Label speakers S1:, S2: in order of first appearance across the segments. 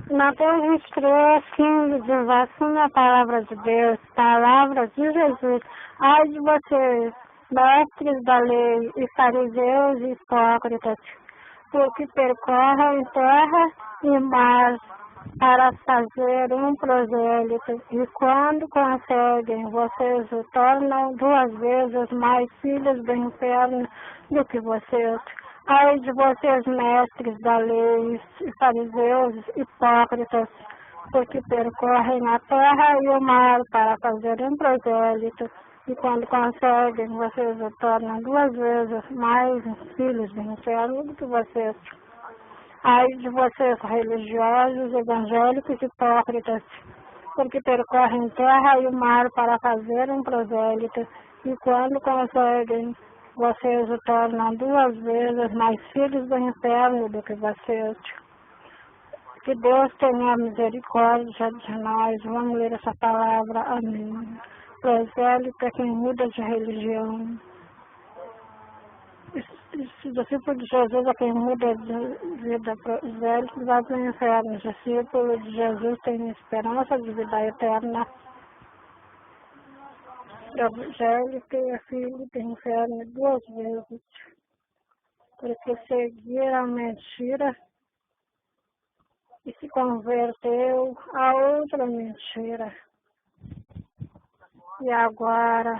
S1: Mateus 23, 15 diz assim na palavra de Deus, palavra de Jesus. Ai de vocês, mestres da lei e fariseus e hipócritas, porque percorrem terra e mar para fazer um prosélito, e quando conseguem, vocês o tornam 2 vezes mais filhos do inferno do que vocês. Ai de vocês, mestres da lei e fariseus hipócritas, porque percorrem a terra e o mar para fazer um prosélito, e quando conseguem, vocês o tornam 2 vezes mais filhos do inferno do que vocês. Ai de vocês, religiosos, evangélicos hipócritas, porque percorrem terra e o mar para fazer um prosélito, e quando conseguem, vocês o tornam 2 vezes mais filhos do inferno do que vocês. Que Deus tenha misericórdia de nós. Vamos ler essa palavra. Amém. Prosélito é quem muda de religião. Esse discípulo de Jesus é quem muda de vida. Prosélito vai para o inferno. O discípulo de Jesus tem esperança de vida eterna. Prosélito é filho do inferno 2 vezes. Porque seguir a mentira e se converteu a outra mentira. E agora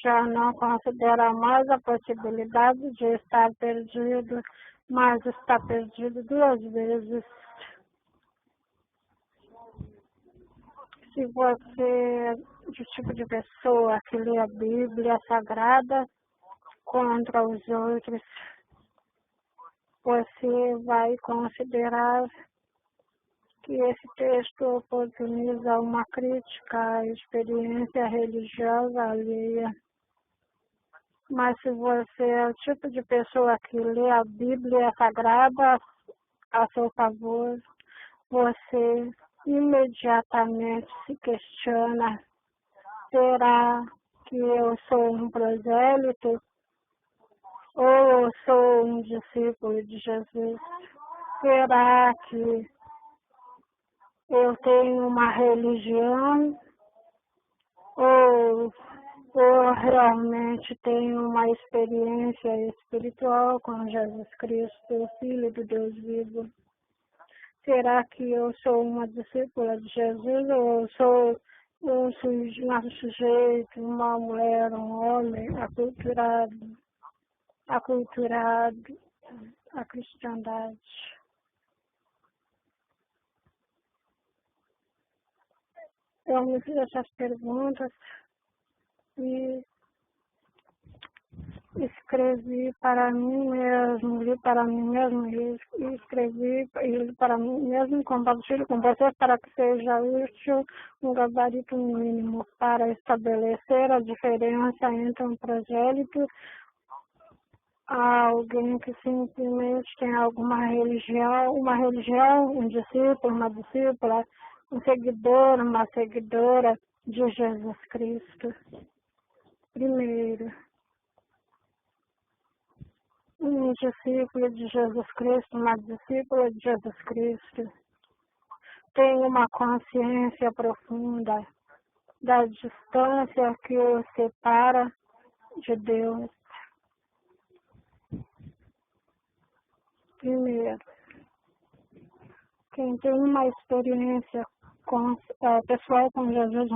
S1: já não considera mais a possibilidade de estar perdido, mas está perdido 2 vezes. Se você é do tipo de pessoa que lê a Bíblia Sagrada contra os outros, você vai considerar que esse texto oportuniza uma crítica à experiência religiosa alheia. Mas se você é o tipo de pessoa que lê a Bíblia Sagrada a seu favor, você imediatamente se questiona: será que eu sou um prosélito ou eu sou um discípulo de Jesus? Será que eu tenho uma religião ou eu realmente tenho uma experiência espiritual com Jesus Cristo, Filho do Deus vivo? Será que eu sou uma discípula de Jesus ou eu sou um sujeito, uma mulher, um homem aculturado à cristandade? Eu me fiz essas perguntas e escrevi para mim mesmo, li para mim mesmo e escrevi e li para mim mesmo e compartilho com vocês para que seja útil um gabarito mínimo para estabelecer a diferença entre um prosélito, alguém que simplesmente tem alguma religião, um discípulo, uma discípula, um seguidor, uma seguidora de Jesus Cristo. Primeiro, um discípulo de Jesus Cristo, uma discípula de Jesus Cristo, tem uma consciência profunda da distância que o separa de Deus. Primeiro, quem tem uma experiência pessoal com Jesus de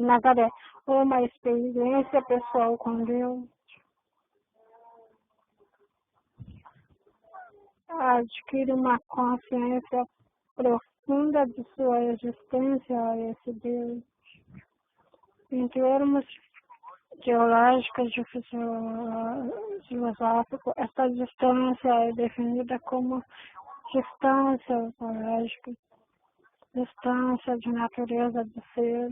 S1: Nazaré, ou uma experiência pessoal com Deus, adquire uma consciência profunda de sua existência a esse Deus. Em termos teológicos e filosóficos, essa distância é definida como distância teológica, distância de natureza de ser,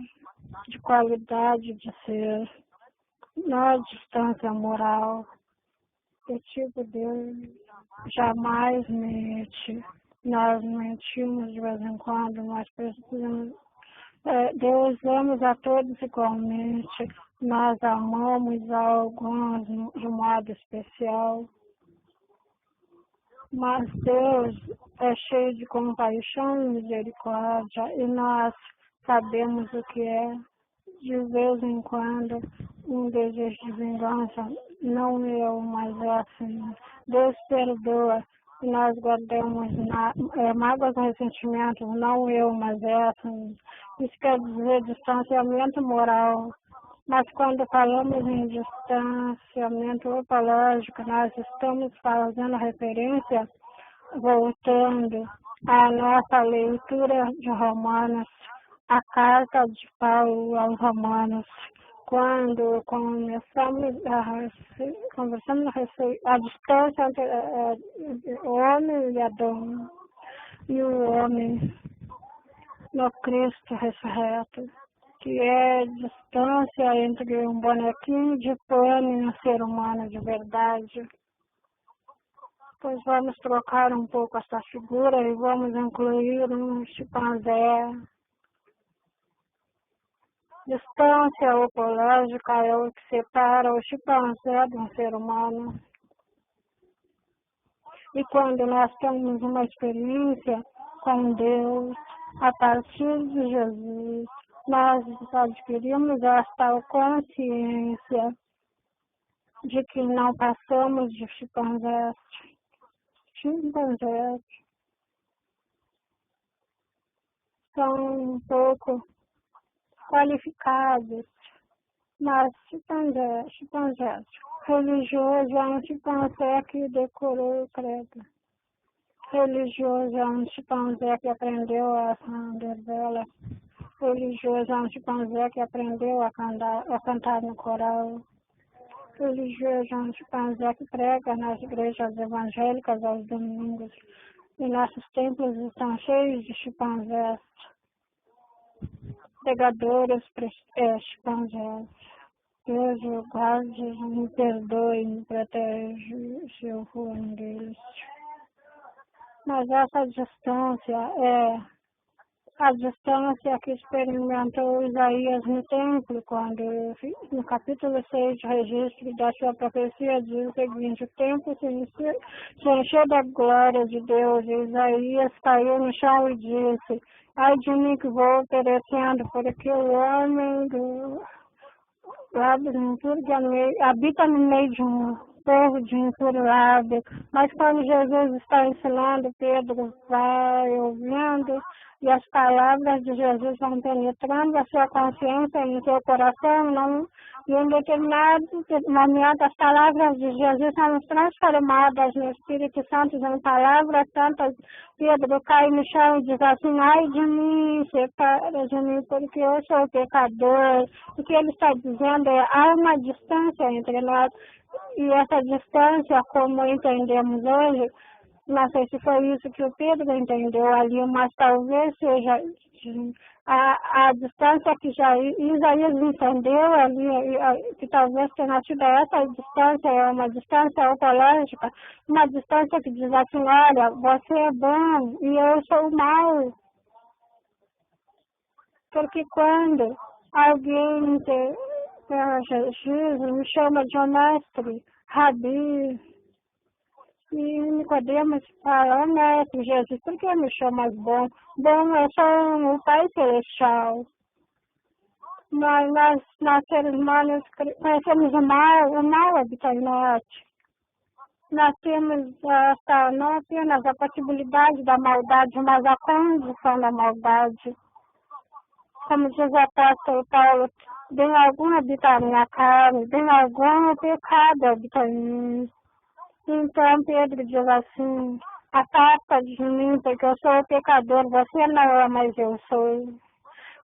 S1: de qualidade de ser, não é distância moral. Que tipo Deus jamais mente. Nós mentimos de vez em quando, nós precisamos. Deus ama a todos igualmente. Nós amamos a alguns de modo especial. Mas Deus é cheio de compaixão e misericórdia, e nós sabemos o que é, de vez em quando, um desejo de vingança. Não eu, mas é assim. Deus perdoa. E nós guardamos mágoas e ressentimentos. Não eu, mas é assim. Isso quer dizer distanciamento moral. Mas quando falamos em distanciamento ecológico, nós estamos fazendo referência, voltando à nossa leitura de Romanos, a carta de Paulo aos Romanos, quando conversamos a distância entre o homem e Adão, e o homem no Cristo ressurreto, que é distância entre um bonequinho de pano e um ser humano de verdade. Pois vamos trocar um pouco essa figura e vamos incluir um chimpanzé. Distância ecológica é o que separa o chimpanzé de um ser humano. E quando nós temos uma experiência com Deus, a partir de Jesus, nós adquirimos esta consciência de que não passamos de chimpanzés. Chimpanzés são um pouco qualificados, mas chimpanzés. Religioso é um chimpanzé que decorou o credo. Religioso é um chimpanzé que aprendeu a acender vela. Religioso é um chimpanzé que aprendeu a cantar no coral. Religioso é um chimpanzé que prega nas igrejas evangélicas aos domingos. E nossos templos estão cheios de chimpanzés. Pregadores chimpanzés. Deus o guarde, me perdoe, me protege, se eu for um deles. Mas essa distância é a distância que experimentou Isaías no templo, quando no capítulo 6 do registro da sua profecia diz o seguinte: o templo se encheu da glória de Deus, e Isaías caiu no chão e disse: ai de mim que vou perecendo, porque o homem do habita no meio de um povo de impuro lábio. Mas quando Jesus está ensinando, Pedro vai ouvindo e as palavras de Jesus vão penetrando a sua consciência e o seu coração. E em determinado momento as palavras de Jesus são transformadas no Espírito Santo em palavras santas. Pedro cai no chão e diz assim: ai de mim, separa de mim, porque eu sou pecador. O que ele está dizendo é: há uma distância entre nós. E essa distância, como entendemos hoje, não sei se foi isso que o Pedro entendeu ali, mas talvez seja a distância que já Isaías entendeu ali, que talvez tenha sido essa distância, é uma distância ecológica, uma distância que diz assim: olha, você é bom e eu sou mau. Porque quando alguém Jesus me chama de um mestre, Rabi, e Nicodemos fala: mestre Jesus, por que me chamas bom? Bom, eu sou o Pai Celestial. Nós seres humanos conhecemos o mal habita em nós. Nós temos não apenas a possibilidade da maldade, mas a condição da maldade. Como diz o apóstolo Paulo: bem algum habita a minha carne, bem algum pecado habita em mim. Então Pedro diz assim: afasta de mim, porque eu sou pecador, você não é, mas eu sou.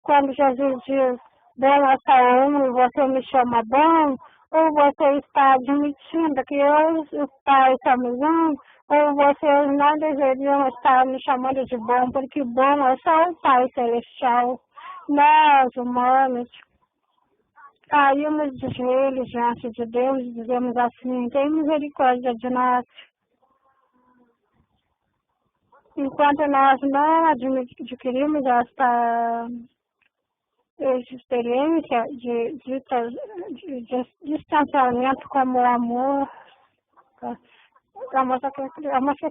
S1: Quando Jesus diz: bom é só um e você me chama bom, ou você está admitindo que eu e o Pai somos um, ou vocês não deveriam estar me chamando de bom, porque bom é só o Pai Celestial. Nós, humanos, caímos de joelhos diante de Deus e dizemos assim: tem misericórdia de nós. Enquanto nós não adquirimos esta experiência de distanciamento como o amor, a mosca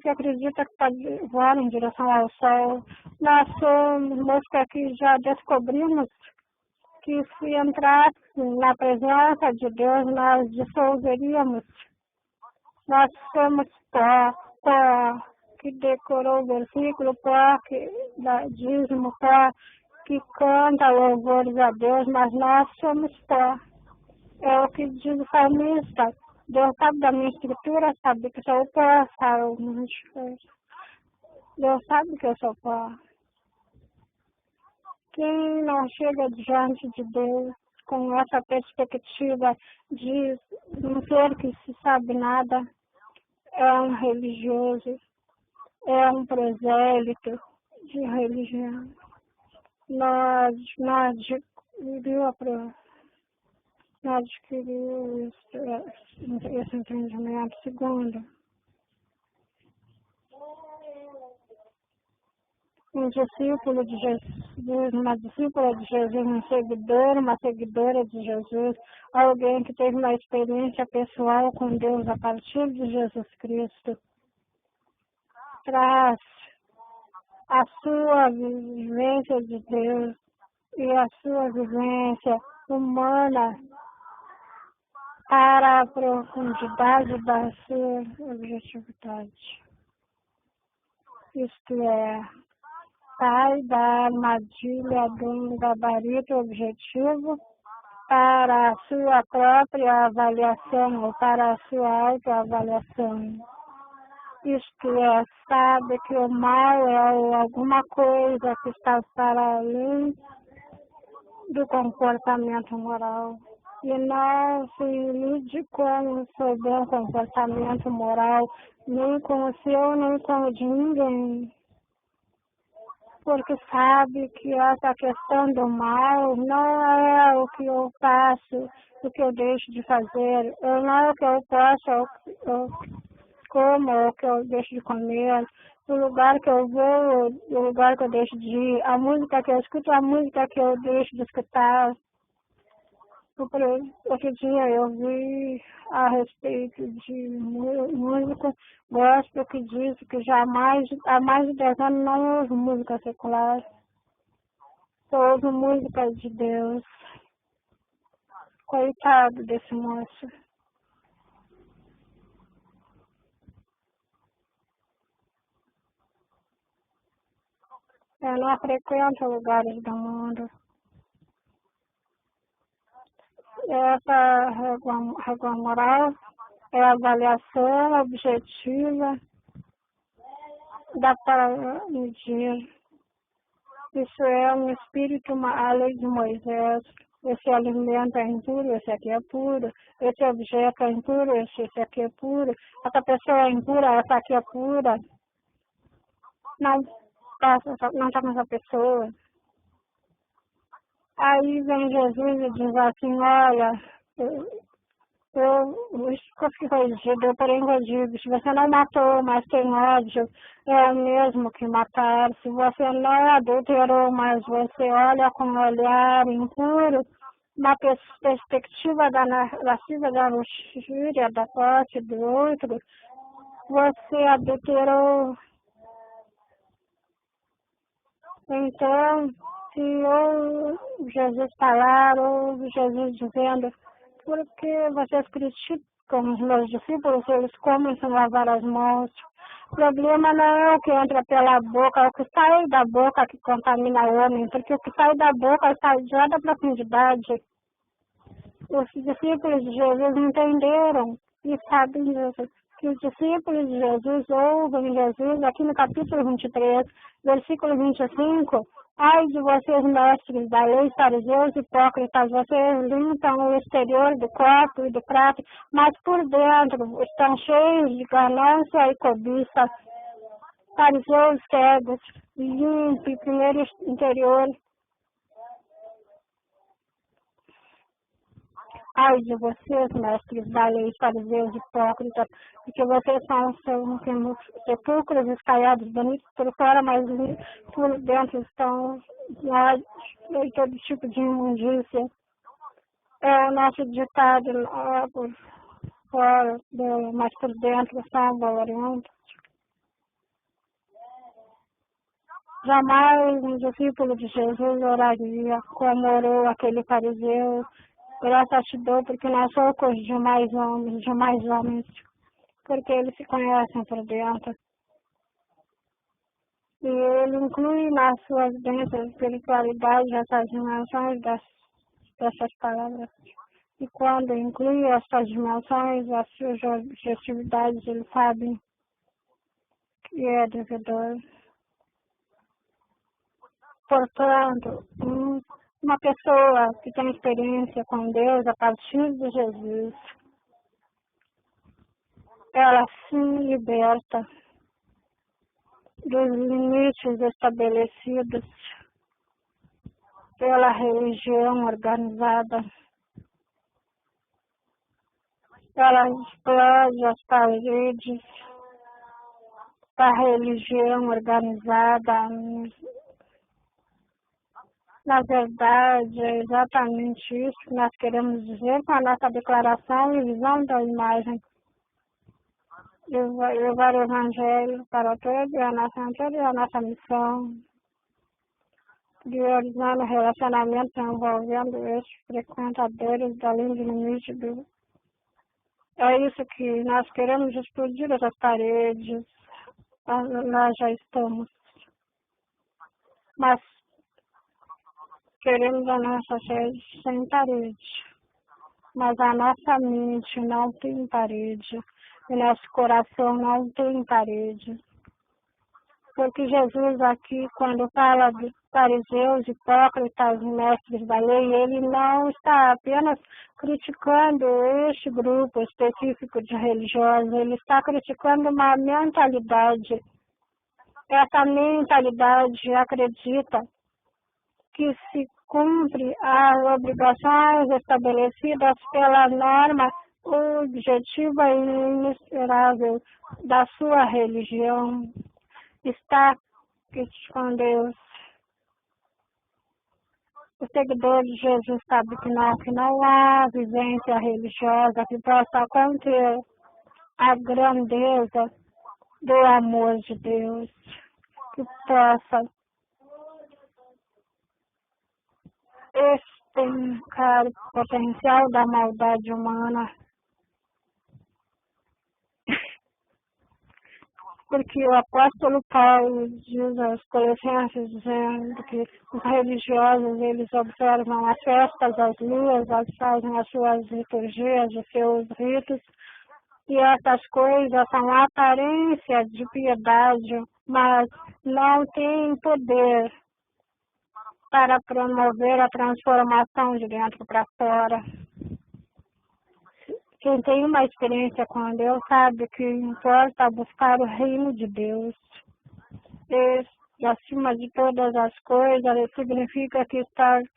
S1: que acredita que pode voar em direção ao sol. Nós somos mosca que já descobrimos que se entrasse na presença de Deus, nós dissolveríamos. Nós somos pó que decorou o versículo, pó que dá dízimo, pó que canta louvores a Deus, mas nós somos pó. É o que diz o salmista. Deus sabe da minha escritura, sabe que sou pó, sabe? Deus sabe que eu sou pó. Quem não chega diante de Deus com essa perspectiva de um ser que se sabe nada, é um religioso, é um prosélito de religião. Não adquiriu esse entendimento. Segundo, um discípulo de Jesus, uma discípula de Jesus, um seguidor, uma seguidora de Jesus, alguém que teve uma experiência pessoal com Deus a partir de Jesus Cristo, traz a sua vivência de Deus e a sua vivência humana para a profundidade da sua objetividade. Isto é, sai da armadilha do gabarito objetivo para a sua própria avaliação ou para a sua autoavaliação. Isto é, sabe que o mal é alguma coisa que está para além do comportamento moral. E não se ilude com o seu bom comportamento moral, nem com o seu, nem com o de ninguém. Porque sabe que essa questão do mal não é o que eu faço, o que eu deixo de fazer, não é o que eu posso, como, o que eu deixo de comer, o lugar que eu vou, o lugar que eu deixo de ir, a música que eu escuto, a música que eu deixo de escutar. Outro dia eu vi a respeito de música gospel que diz que jamais, há mais de 10 anos não ouço música secular, só ouço música de Deus. Coitado desse moço. Eu não frequento lugares do mundo. Essa régua moral é a avaliação objetiva, dá para medir. Isso é um espírito, a lei de Moisés. Esse alimento é impuro, esse aqui é puro. Esse objeto é impuro, esse aqui é puro. Essa pessoa é impura, essa aqui é pura. Não está nessa pessoa. Aí vem Jesus e diz assim, olha, eu fico corrigido, porém eu digo, se você não matou, mas tem ódio, é o mesmo que matar. Se você não adulterou, mas você olha com um olhar impuro, uma perspectiva da lasciva, da luxúria, da posse do outro, você adulterou. Então, se ou Jesus falar, ou Jesus dizendo, porque vocês criticam os meus discípulos, eles comem sem lavar as mãos. O problema não é o que entra pela boca, é o que sai da boca que contamina o homem, porque o que sai da boca sai já da profundidade. Os discípulos de Jesus entenderam e sabem disso. Que os discípulos de Jesus ouvem Jesus aqui no capítulo 23, versículo 25. Ai de vocês, mestres da lei, fariseus hipócritas, vocês limpam o exterior do copo e do prato, mas por dentro estão cheios de ganância e cobiça. Fariseus cegos, limpe primeiro o interior. Ai de vocês, mestres da lei, fariseus hipócritas, porque vocês são sepulcros escaiados, bonitos por fora, mas por dentro estão todo tipo de imundícia. É o nosso ditado, fora dela, mas por dentro são bolorentos. Jamais um discípulo de Jesus oraria como orou aquele fariseu. Graças a te dou porque não sou coisa de mais homens, porque eles se conhecem por dentro. E ele inclui nas suas bênçãos espiritualidade essas dimensões dessas palavras. E quando inclui essas dimensões, as suas objetividades, ele sabe que é devedor. Portanto, uma pessoa que tem experiência com Deus a partir de Jesus, ela se liberta dos limites estabelecidos pela religião organizada. Ela explode as paredes da religião organizada. Na verdade, é exatamente isso que nós queremos dizer com a nossa declaração e visão da imagem. Levar o Evangelho para todos e a nossa missão, priorizando relacionamentos envolvendo esses frequentadores da linha de limite do... É isso que nós queremos, explodir essas paredes. Nós já estamos. Mas queremos a nossa sede sem parede. Mas a nossa mente não tem parede. E nosso coração não tem parede. Porque Jesus aqui, quando fala de fariseus, hipócritas, mestres da lei, ele não está apenas criticando este grupo específico de religiosos, ele está criticando uma mentalidade. Essa mentalidade acredita que se cumpre as obrigações estabelecidas pela norma objetiva e inerável da sua religião. Está com Deus. O seguidor de Jesus sabe que não há vivência religiosa que possa conter a grandeza do amor de Deus, que possa estancar o potencial da maldade humana. Porque o apóstolo Paulo diz aos Colossenses, dizendo que os religiosos, eles observam as festas, as luas, eles fazem as suas liturgias, os seus ritos, e essas coisas são aparência de piedade, mas não têm poder para promover a transformação de dentro para fora. Quem tem uma experiência com Deus sabe que importa buscar o reino de Deus. E acima de todas as coisas, significa que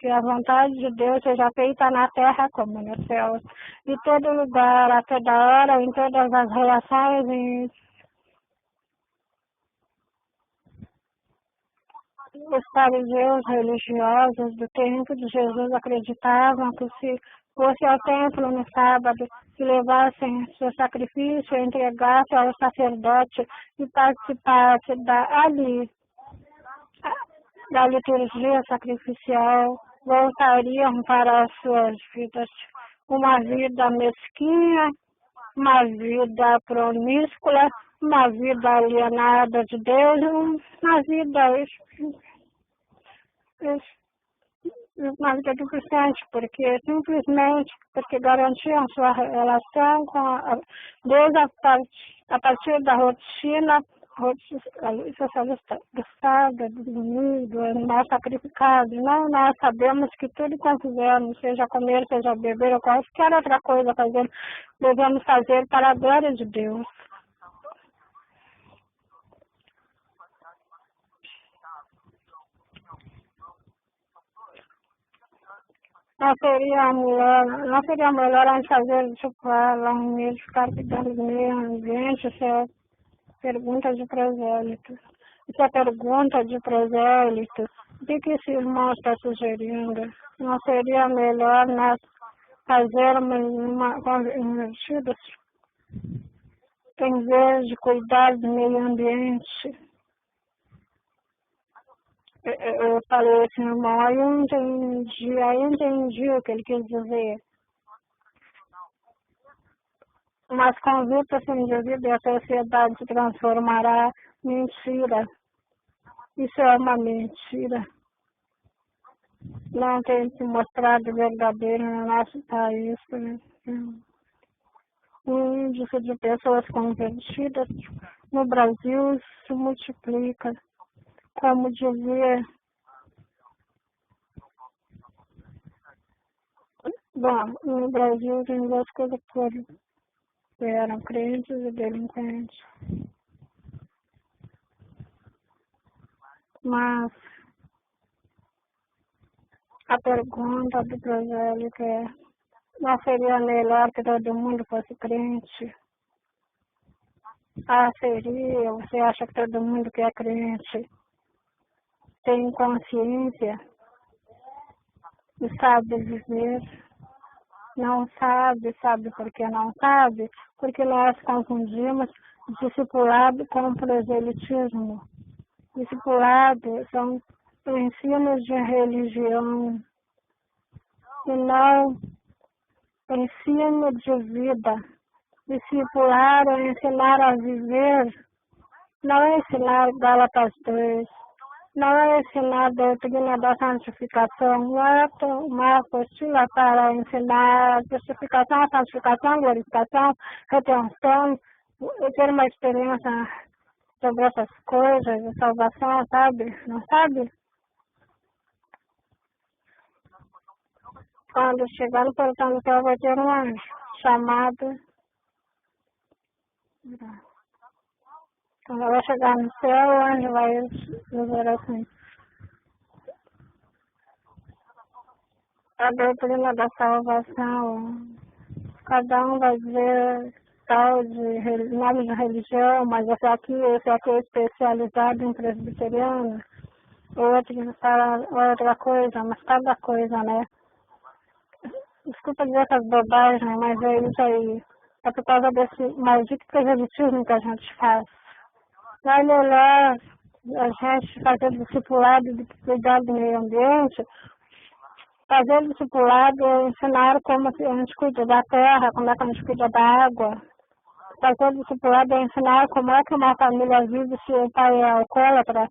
S1: a vontade de Deus seja feita na terra como nos céus. Em todo lugar, a toda hora, em todas as relações. Os fariseus religiosos do tempo de Jesus acreditavam que se fosse ao templo no sábado, se levassem seu sacrifício, entregassem ao sacerdote e participassem da liturgia sacrificial, voltariam para as suas vidas. Uma vida mesquinha, uma vida promíscua, uma vida alienada de Deus, uma vida deficiente, porque simplesmente porque garantiam sua relação com Deus a partir da rotina socialista do sábado, do domingo, do animal sacrificado. Não, nós sabemos que tudo quanto fizermos, seja comer, seja beber ou qualquer outra coisa fazer, devemos fazer para a glória de Deus. Não seria melhor antes fazer lá um mês ficar cuidando do meio ambiente? Isso é pergunta de prosélito. Isso é pergunta de prosélito. O que esse irmão está sugerindo? Não seria melhor nós fazermos uma convertidas em vez de cuidar do meio ambiente. Eu falei assim, irmão, aí eu entendi o que ele quis dizer. Mas conduta sem indivíduo e a sociedade se transformará. Mentira. Isso é uma mentira. Não tem se mostrado verdadeiro no nosso país. Né? O índice de pessoas convertidas no Brasil se multiplica. Como devia. Bom, no Brasil tem duas coisas que eram crentes e delinquentes. Mas a pergunta do prosélito é: não seria melhor que todo mundo fosse crente? Ah, seria. Você acha que todo mundo que é crente tem consciência e sabe viver? Não sabe. Sabe por que não sabe? Porque nós confundimos discipulado com proselitismo. Discipulado são ensinos de religião e não ensino de vida. Discipular é ensinar a viver, não é ensinar Gálatas 2, não é ensinar a doutrina da santificação, não é uma apostila para ensinar justificação, santificação, glorificação, retenção, ter uma experiência sobre essas coisas, de salvação, sabe? Não sabe? Quando chegar no portão do céu vai ter um anjo chamado. Quando ela chegar no céu, o anjo vai dizer assim: a doutrina da salvação. Cada um vai dizer tal de nome de religião, mas esse aqui é especializado em presbiteriano, outro fala outra coisa, mas cada coisa, né? Desculpa dizer essas bobagens, mas é isso aí. É por causa desse maldito proselitismo que a gente faz. Não é melhor a gente fazer discipulado do que cuidar do meio ambiente. Fazer discipulado é ensinar como a gente cuida da terra, como é que a gente cuida da água. Fazer discipulado é ensinar como é que uma família vive se o pai é alcoólatra.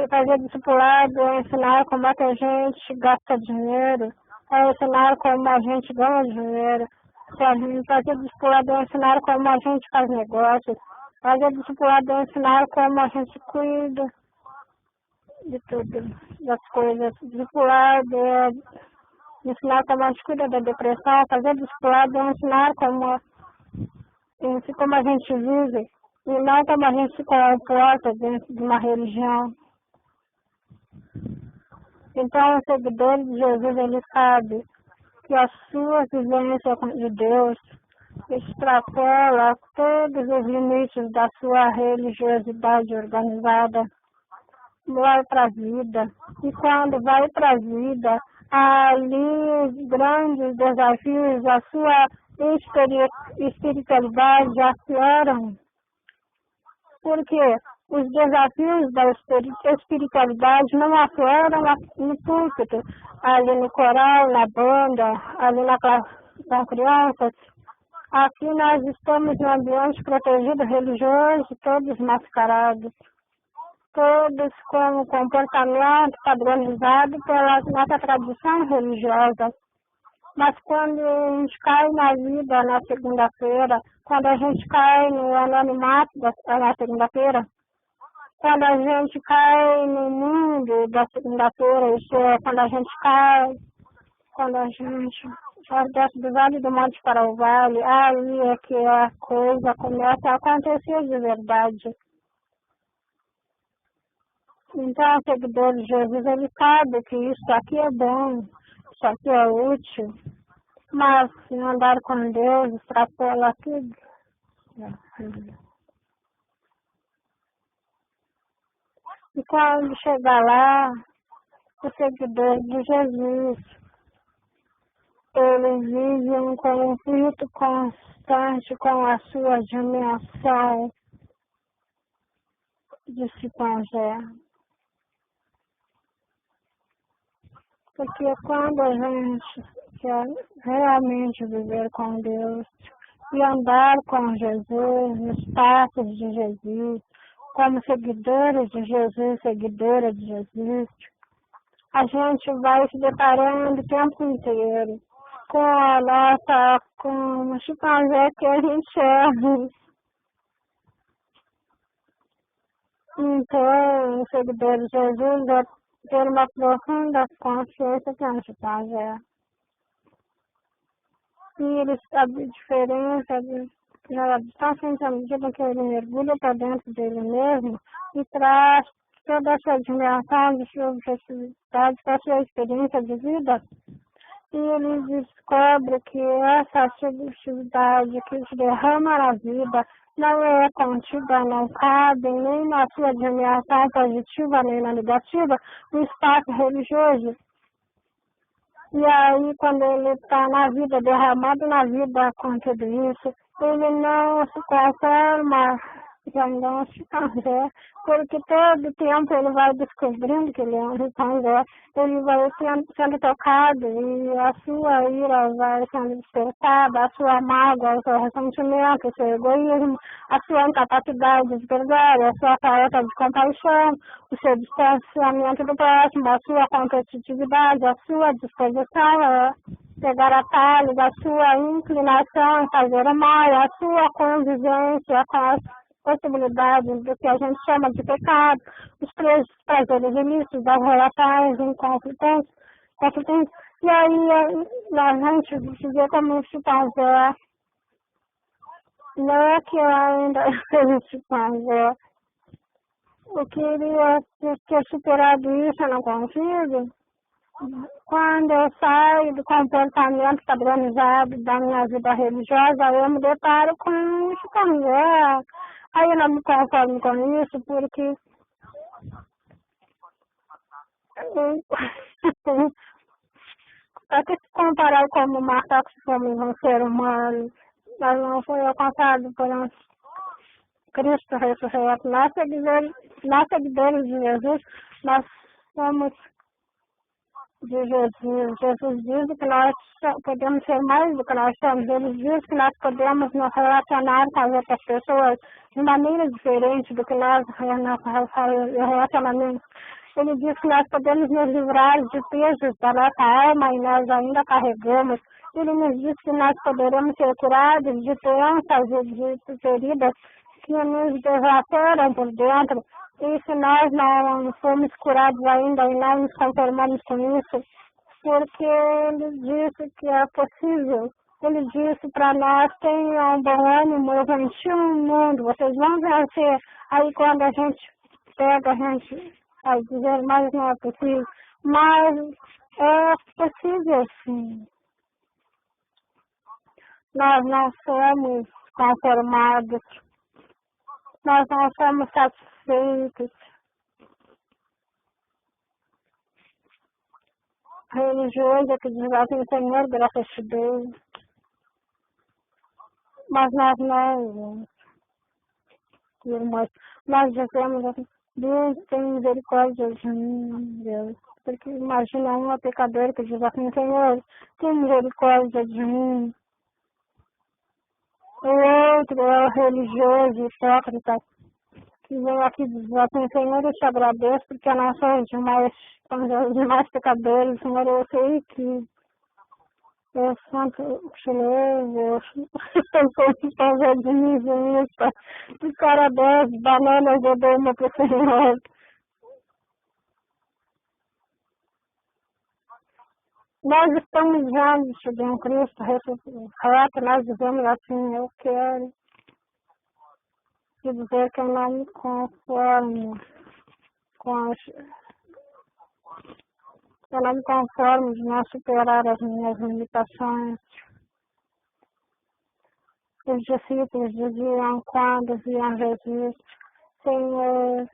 S1: Fazer discipulado é ensinar como é que a gente gasta dinheiro. É ensinar como a gente ganha dinheiro. Fazer discipulado é ensinar como a gente faz negócios. Fazer discipulado é ensinar como a gente cuida de tudo, das coisas. Discipulado é ensinar como a gente cuida da depressão. Fazer discipulado é ensinar como a gente vive e não como a gente se comporta dentro de uma religião. Então, o seguidor de Jesus, ele sabe que a sua vivência de Deus extrapola todos os limites da sua religiosidade organizada. Vai para a vida. E quando vai para a vida, ali os grandes desafios da sua espiritualidade afloram. Porque os desafios da espiritualidade não afloram no púlpito, ali no coral, na banda, ali na classe com crianças. Aqui nós estamos num ambiente protegido religioso, todos mascarados, todos com um comportamento padronizado pela nossa tradição religiosa. Mas quando a gente cai na vida na segunda-feira, quando a gente cai no anonimato na segunda-feira, quando a gente cai no mundo da segunda-feira, isso é quando a gente já desce do vale do monte para o vale, aí é que a coisa começa a acontecer de verdade. Então, o seguidor de Jesus, ele sabe que isso aqui é bom, isso aqui é útil, mas se andar com Deus, extrapola tudo. E quando chegar lá, o seguidor de Jesus Eles vivem um conflito constante com a sua dimensão de se Cipangé. Porque quando a gente quer realmente viver com Deus e andar com Jesus, nos passos de Jesus, como seguidores de Jesus, seguidora de Jesus, a gente vai se deparando o tempo inteiro com a nossa, com o chimpanzé que a gente é. Então, seguidores de Jesus é ter uma profunda consciência que é um chimpanzé. E ele sabe a diferença da distância à medida que ele mergulha para dentro dele mesmo e traz toda essa dimensão de sua objetividade para a sua experiência de vida. E ele descobre que essa subjetividade que se derrama na vida não é contida, não cabe nem na sua dimensão positiva nem na negativa, no espaço religioso. E aí, quando ele está na vida, derramado na vida com tudo isso, ele não se conforma, já não se cansa, porque todo tempo ele vai descobrindo que ele é um chimpanzé, ele vai sendo tocado e a sua ira vai sendo despertada, a sua mágoa, o seu ressentimento, o seu egoísmo, a sua incapacidade de perdoar, a sua falta de compaixão, o seu distanciamento do próximo, a sua competitividade, a sua disposição a pegar atalhos, a sua inclinação em fazer o mal, a sua convivência com as possibilidades do que a gente chama de pecado, os prazeres ilícitos, das relações inconflitantes. E aí a gente se vê como um chimpanzé. Não é que eu ainda sou um chimpanzé. Eu queria ter superado isso, eu não consigo. Quando eu saio do comportamento padronizado da minha vida religiosa, eu me deparo com um chimpanzé. Aí eu não me conformo com isso, porque para que se comparar como macaco como um ser humano, mas não foi alcançado por um Cristo ressurreto. Nós seguidores de Jesus, nós somos de Jesus. Jesus diz que nós podemos ser mais do que nós somos. Ele diz que nós podemos nos relacionar com as outras pessoas de maneira diferente do que nós relacionamos. Ele diz que nós podemos nos livrar de pesos da nossa alma e nós ainda carregamos. Ele nos diz que nós poderemos ser curados de doenças e de feridas que nos devastaram por dentro. E se nós não fomos curados ainda e não nos conformamos com isso, porque ele disse que é possível. Ele disse para nós, tenham um bom ânimo, eu venci o mundo, vocês vão vencer. Aí quando a gente pega, a gente vai dizer, mas não é possível. Mas é possível sim. Nós não somos conformados, nós não somos satisfeitos. Religioso que diz assim, Senhor, graças te dou. Mas nós não, irmãos, nós dizemos assim, Deus tem misericórdia de mim, Deus. Porque imagina uma pecadora que diz assim, Senhor, tem misericórdia de mim. O outro é o religioso, hipócrita, que vem aqui dizer assim, Senhor, eu te agradeço porque eu não sou os demais pecadores, Senhor, eu sei que eu santo chileno, eu sou fazer de mim, de cara 10 bananas eu dei uma pro Senhor. Nós estamos diante de um Cristo ressurreto, nós dizemos assim, eu quero dizer que eu não me conformo com as... Eu não me conformo de não superar as minhas limitações. Os discípulos diziam quando viam Jesus, Senhor,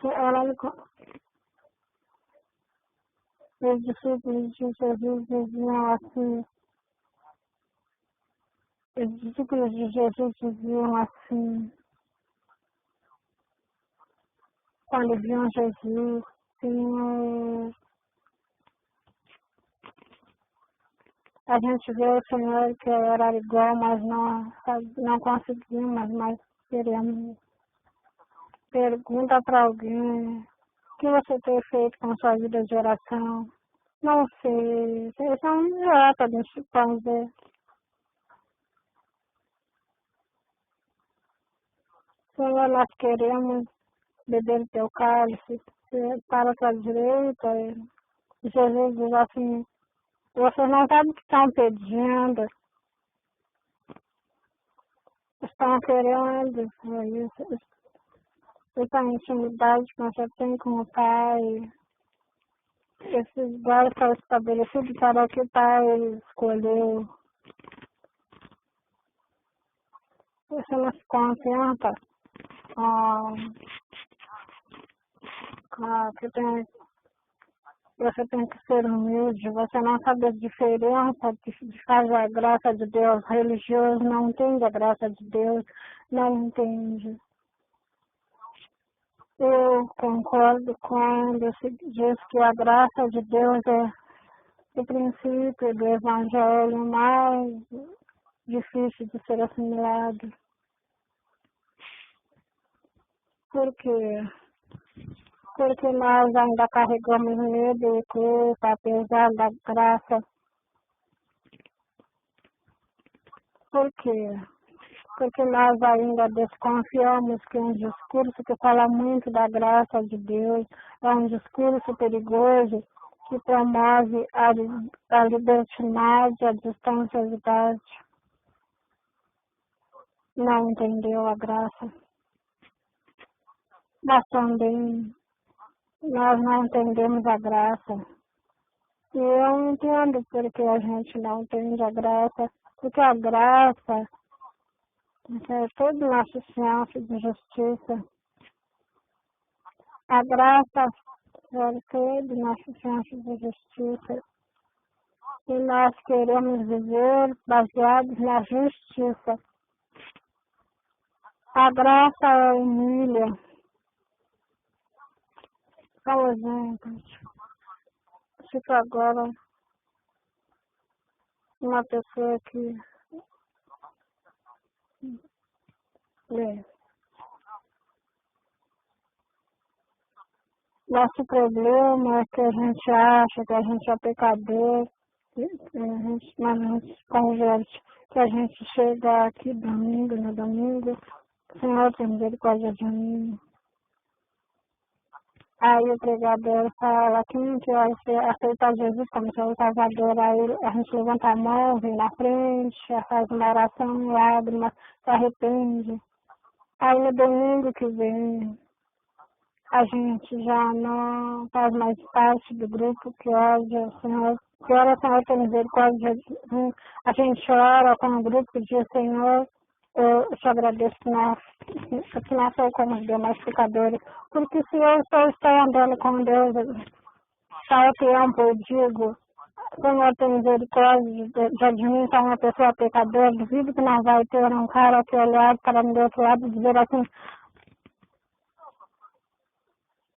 S1: eu não me Os discípulos de Jesus diziam assim, os discípulos de Jesus diziam assim, quando viam Jesus, Senhor, a gente vê o Senhor que era igual, mas não conseguimos, mas queremos. Pergunta para alguém, o que você tem feito com sua vida de oração? Não sei, vocês são idiotas desse fazer. Senhor, nós queremos beber teu cálice, para a tua direita. E Jesus diz assim, vocês não sabem o que estão pedindo, estão querendo isso, essa intimidade que você tem com o Pai, esses lugares são estabelecidos para o que o Pai escolheu. Você não se contenta você tem que ser humilde, você não sabe a diferença de fazer a graça de Deus. Religioso não entende a graça de Deus, não entende. Eu concordo quando se diz que a graça de Deus é o princípio do Evangelho mais difícil de ser assimilado. Por quê? Porque nós ainda carregamos medo e culpa, apesar da graça. Por quê? Porque nós ainda desconfiamos que um discurso que fala muito da graça de Deus é um discurso perigoso que promove a libertinagem, a distancialidade. Não entendeu a graça. Mas também nós não entendemos a graça. E eu entendo porque a gente não entende a graça, porque a graça é todo o nosso senso de justiça. A graça é todo o nosso senso de justiça. E nós queremos viver baseados na justiça. A graça humilha. Por exemplo, tipo agora, uma pessoa que nosso problema é que a gente acha que a gente é pecador, mas a gente se converte, que a gente chega aqui no domingo, Senhor, tem misericórdia de mim. Aí o pregador fala, quem que vai aceitar Jesus como seu salvador? Aí a gente levanta a mão, vem na frente, faz uma oração, lágrimas, se arrepende. Aí no domingo que vem, a gente já não faz mais parte do grupo que ora o Senhor. Que ora, Senhor, tem misericórdia de mim. A gente ora com o grupo que diz, Senhor, eu te agradeço que não sou como os demais pecadores. Porque se eu estou andando com Deus, só tempo eu digo, Senhor, tem misericórdia de mim, que é uma pessoa pecadora. Duvido que não vai ter um cara que olhar para mim do outro lado e dizer assim,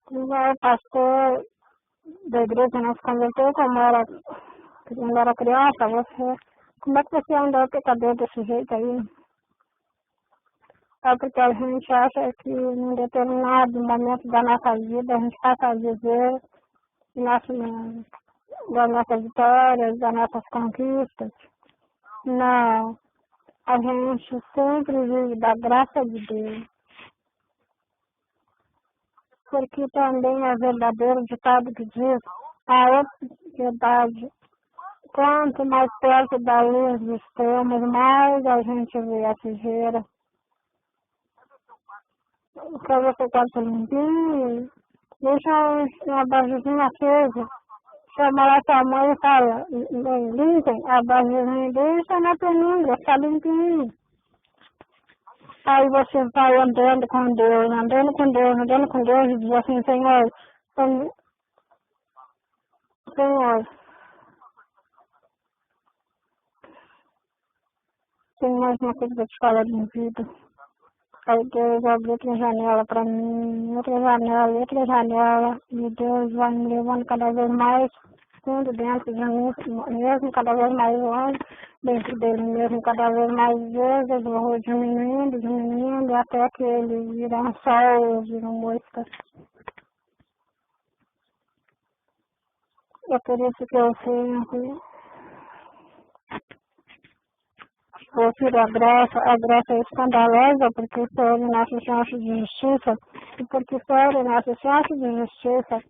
S1: o pastor da igreja não se converteu quando era criança, como é que você andou pecador desse jeito aí? É porque a gente acha que em determinado momento da nossa vida a gente passa a viver das nossas vitórias, das nossas conquistas. Não, a gente sempre vive da graça de Deus. Porque também é verdadeiro ditado que diz a piedade. Quanto mais perto da luz estamos, mais a gente vê a sujeira. Para você quarto limpinho, deixa uma bajuzinha acesa. Chama lá sua mãe e fala, limpem a bajuzinha, deixa na penumbra, fica limpinho. Aí você vai andando com Deus, e diz assim, Senhor, Senhor, tem mais uma coisa pra te falar de vida. Aí Deus abriu outra janela pra mim, outra janela, e Deus vai me levando cada vez mais fundo dentro de mim, mesmo cada vez mais longe, dentro dele mesmo, cada vez mais vezes, eu vou diminuindo, até que ele vira um sol, eu viro mosca. É por isso que eu sempre prefiro a graça é escandalosa, porque fere nosso senso de justiça, e porque fere nosso senso de justiça,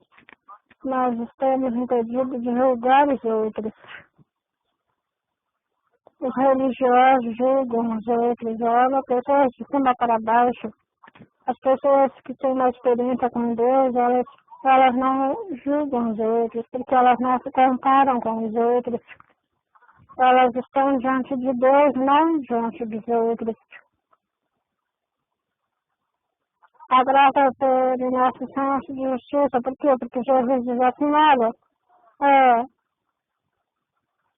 S1: nós estamos impedidos de julgar os outros. Os religiosos julgam os outros, olham pessoas de cima para baixo. As pessoas que têm uma experiência com Deus, elas não julgam os outros, porque elas não se comparam com os outros. Elas estão diante de Deus, não diante dos outros. A graça por nosso senso de justiça, por quê? Porque Jesus diz assim, olha,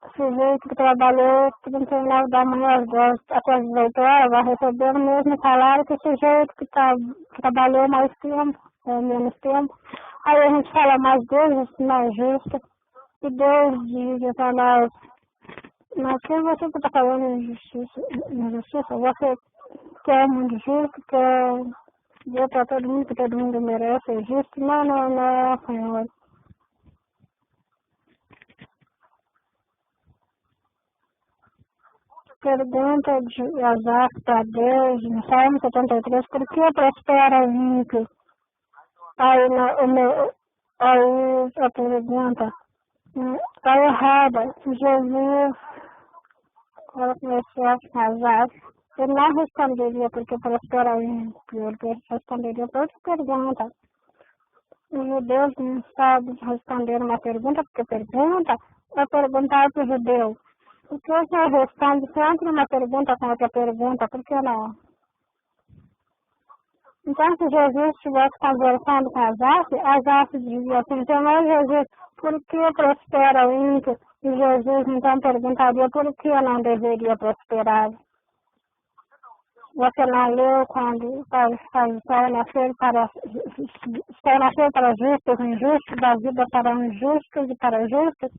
S1: o sujeito que trabalhou 39 da manhã até as 18 horas vai receber o mesmo salário que o sujeito que trabalhou mais tempo, ou menos tempo. Aí a gente fala, mas Deus não é justo. E Deus diz para nós, mas quem você que está falando em injustiça? Você quer o mundo justo, quer dizer para todo mundo que todo mundo merece, é justo? Não, Senhor. Pergunta de Asaf para Deus, no Salmo 73, por que prospera o ímpio? Aí a pergunta está errada. Jesus, quando começou a casar, ele não responderia porque prospera o ímpio, ele responderia para outra pergunta. Os judeus não sabem responder uma pergunta porque pergunta é perguntar para o judeu. Por que você responde sempre uma pergunta com outra pergunta? Por que não? Então, se Jesus estivesse conversando com Asaf dizia assim, Senhor Jesus, por que prospera o ímpio? E Jesus então perguntaria, por que eu não deveria prosperar? Você não leu quando o sol nascer para justos e injustos, da vida para injustos e para justos?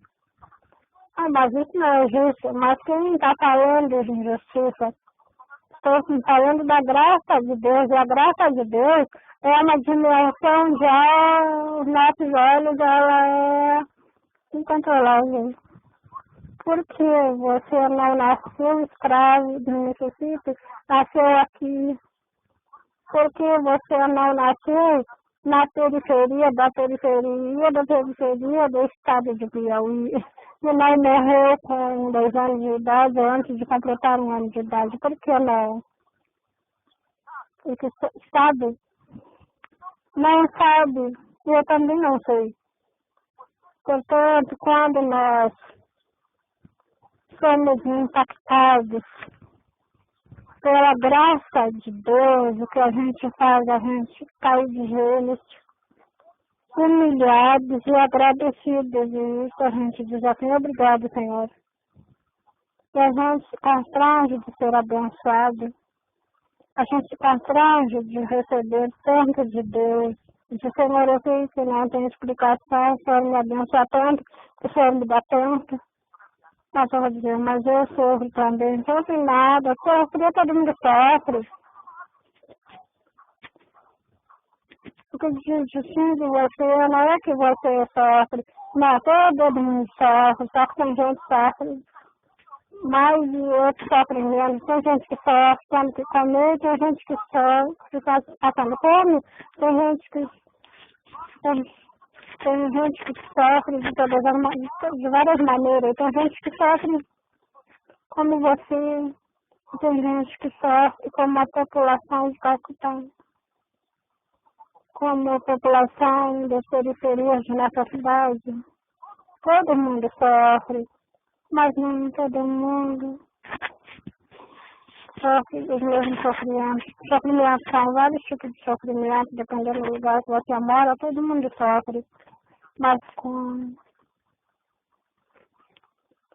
S1: Mas isso não é justo. Mas quem está falando de injustiça? Estou falando da graça de Deus. E a graça de Deus é uma dimensão de os nossos olhos, ela é incontrolável. Por que você não nasceu escravo do Mississippi, nasceu aqui? Por que você não nasceu na periferia do estado de Piauí? E não morreu com 2 anos de idade ou antes de completar 1 ano de idade? Por que não? Porque sabe? Não sabe. E eu também não sei. Portanto, quando nós somos impactados pela graça de Deus, o que a gente faz, a gente cai de joelhos, humilhados e agradecidos, e isso a gente diz assim, obrigado, Senhor. E a gente se constrange de ser abençoado, a gente se constrange de receber tanto de Deus, de Senhor, eu sei que não tem explicação, o Senhor me abençoa tanto, o Senhor me dá tanto. Mas eu vou dizer, mas eu sofro também, sofro nada, sofrer todo mundo sofre. O que distingue você não é que você sofre, não, todo mundo sofre, só que tem gente que sofre mais e outros sofrem menos. Tem gente que sofre tendo que comer, tem gente que sofre passando fome, tem gente que sofre de várias maneiras, tem gente que sofre como você, tem gente que sofre como a população de Calcutá, como a população das periferias de nossa cidade. Todo mundo sofre, mas nem todo mundo sofre os mesmos sofrimentos. Sofrimentos são vários tipos de sofrimento, dependendo do lugar que você mora, todo mundo sofre. Mas com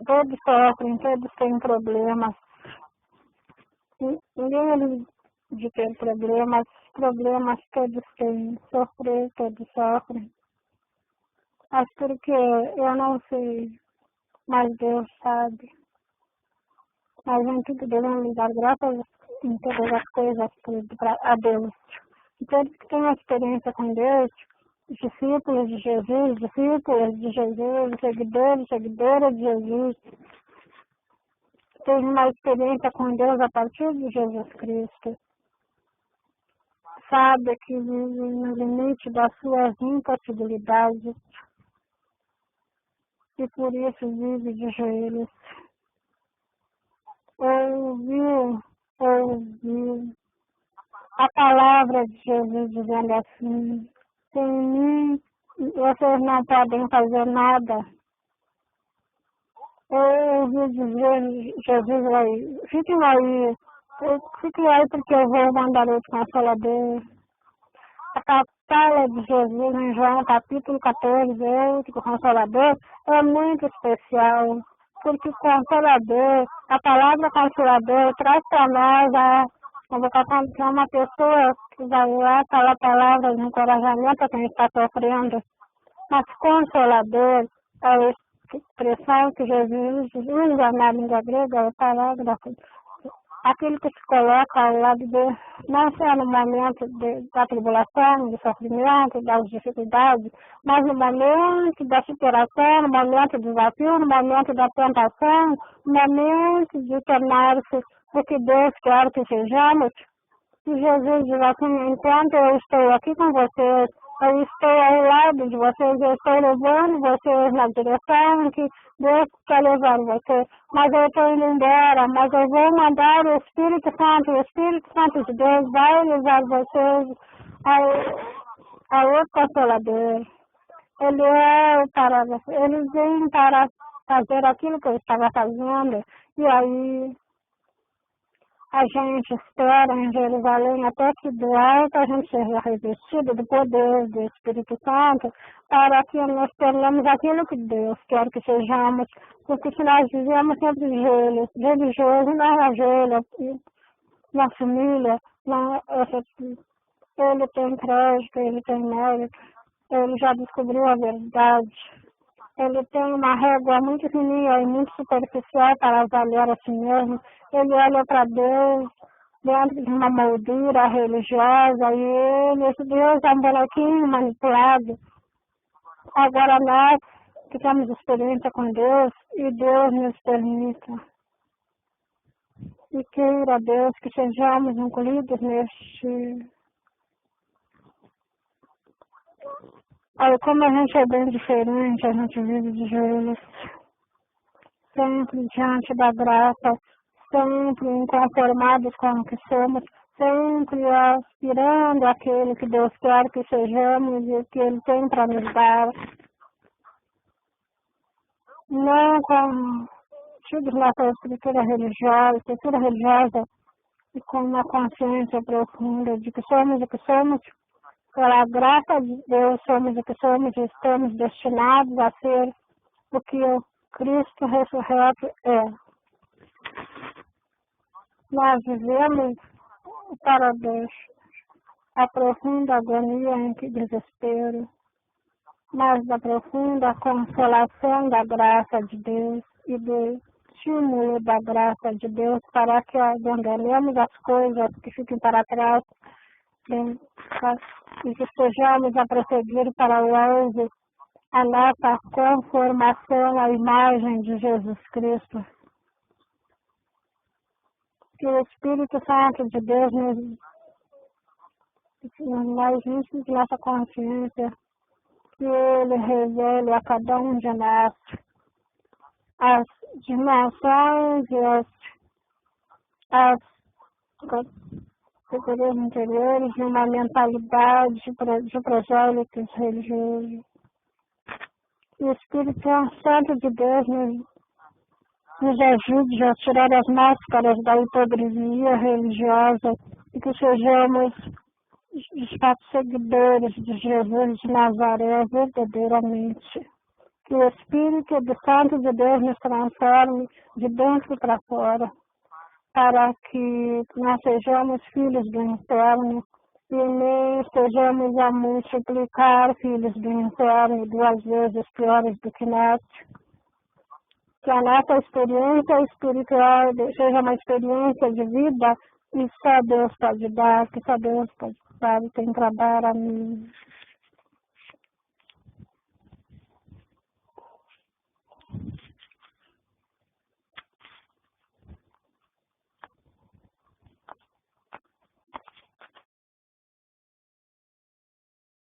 S1: todos sofrem, todos têm problemas. Ninguém é livre de ter problemas todos têm, sofrer todos sofrem. Mas porque eu não sei, mas Deus sabe. Mas em tudo devemos dar graças em todas as coisas a Deus. E todos que têm uma experiência com Deus, discípulos de Jesus, seguidoras de Jesus, têm uma experiência com Deus a partir de Jesus Cristo. Sabe que vive no limite das suas impossibilidades e por isso vive de joelhos. Ouviu a palavra de Jesus dizendo assim: sem mim vocês não podem fazer nada. Eu ouvi dizer Jesus aí: fiquem aí porque eu vou mandar o Consolador. A fala de Jesus em João capítulo 14, o Consolador, é muito especial, porque o Consolador, a palavra Consolador, traz para nós a vocação de uma pessoa que vai lá falar palavras de encorajamento a quem está sofrendo. Mas Consolador é a expressão que Jesus usa na língua grega, a palavra, aquele que se coloca ao lado de, não só no momento da tribulação, do sofrimento, das dificuldades, mas no momento da superação, no momento do desafio, no momento da tentação, no momento de tornar-se o que Deus quer que sejamos. E Jesus diz assim: enquanto eu estou aqui com vocês, eu estou ao lado de vocês, eu estou levando vocês na direção que Deus quer levar vocês. Mas eu estou indo embora, mas eu vou mandar o Espírito Santo de Deus vai levar vocês ao outro Consolador. Ele vem para fazer aquilo que eu estava fazendo, e aí a gente espera em Jerusalém até que do alto a gente seja revestido do poder do Espírito Santo, para que nós tenhamos aquilo que Deus quer que sejamos, porque se nós vivemos sempre religioso, não é ajoelho, na família, ele tem crédito, ele tem mérito, ele já descobriu a verdade. Ele tem uma régua muito fininha e muito superficial para avaliar a si mesmo. Ele olha para Deus dentro de uma moldura religiosa e esse Deus é um bonequinho manipulado. Agora nós que temos experiência com Deus e Deus nos permita. E queira Deus que sejamos incluídos neste. Olha, como a gente é bem diferente, a gente vive de joelhos, sempre diante da graça, sempre inconformados com o que somos, sempre aspirando àquele que Deus quer que sejamos e o que Ele tem para nos dar. Não com tudo nossa estrutura religiosa e com uma consciência profunda de que somos o que somos. Pela graça de Deus, somos o que somos e estamos destinados a ser o que o Cristo ressurreto é. Nós vivemos para Deus a profunda agonia em que desespero, mas da profunda consolação da graça de Deus e do estímulo da graça de Deus para que abandonemos as coisas que ficam para trás e que estejamos a prosseguir para o alvo, a nossa conformação à imagem de Jesus Cristo. Que o Espírito Santo de Deus nos ensine de nossa consciência, que Ele revele a cada um de nós as dimensões e as categorias interiores de uma mentalidade de prosélitos religiosos. E o Espírito Santo de Deus nos ajude a tirar as máscaras da hipocrisia religiosa e que sejamos de fato seguidores de Jesus de Nazaré verdadeiramente. Que o Espírito do Santo de Deus nos transforme de dentro para fora, para que nós sejamos filhos do inferno e nem estejamos a multiplicar filhos do inferno 2 vezes piores do que nós. Que a nossa experiência espiritual seja uma experiência de vida e só Deus pode dar, que só Deus pode dar e tem para dar a mim.